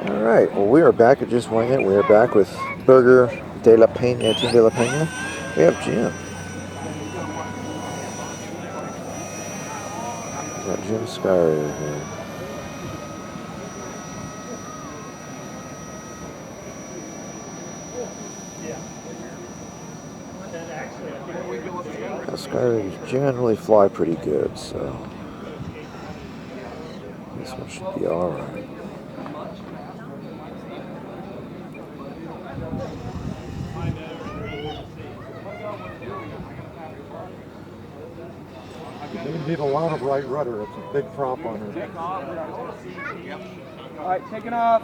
All right, well, we are back at Just Wing It. We are back with Burger de la Peña, Jim de la Peña. We have Jim. We got Jim Skyraider here. Skyraiders generally fly pretty good, so this one should be all right. You need a lot of right rudder. It's a big prop on her. All right, taking off.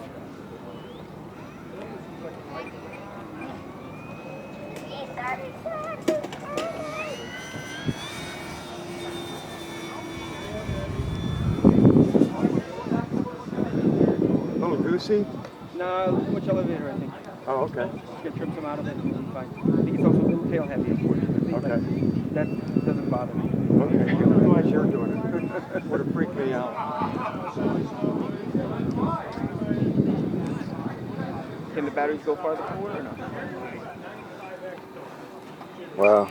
A little goosey? No, much elevator, I think. Oh, okay. Just get trim some out of it and it'll be fine. I think it's also a little tail heavy, unfortunately. Okay. But that doesn't bother me. Okay. I'm glad you're doing it. Would have freaked me out. Can the batteries go farther forward or not? Wow.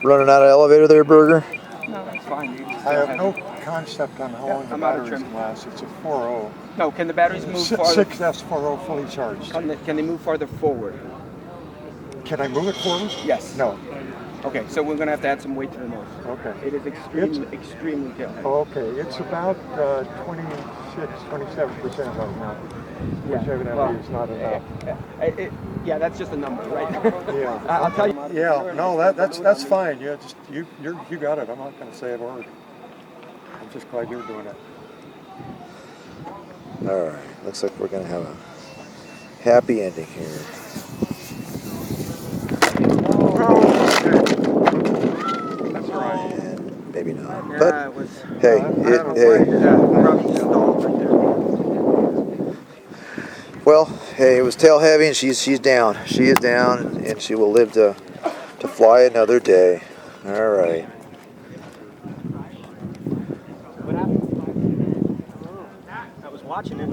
Running out of elevator there, Burger? No, that's fine. I have no concept on how long the I'm out of batteries trim. last. It's a 4.0. No, can the batteries move farther? 6S40 fully charged. Can they move farther forward? Can I move it forward? Yes. No. Okay, so we're going to have to add some weight to the nose. Okay. It is extremely tail heavy. Okay. It's about 26, 27% right now. Which evidently is not enough. Yeah, that's just a number, right? Yeah. I'll tell you. Yeah. No, that's fine. You got it. I'm not going to say a word. I'm just glad you're doing it. All right, looks like we're going to have a happy ending here. That's right. And maybe not. Yeah, But it was. hey, well, hey, it was tail heavy, and she's down. She is down, and she will live to fly another day. All right. What happened? I was watching it.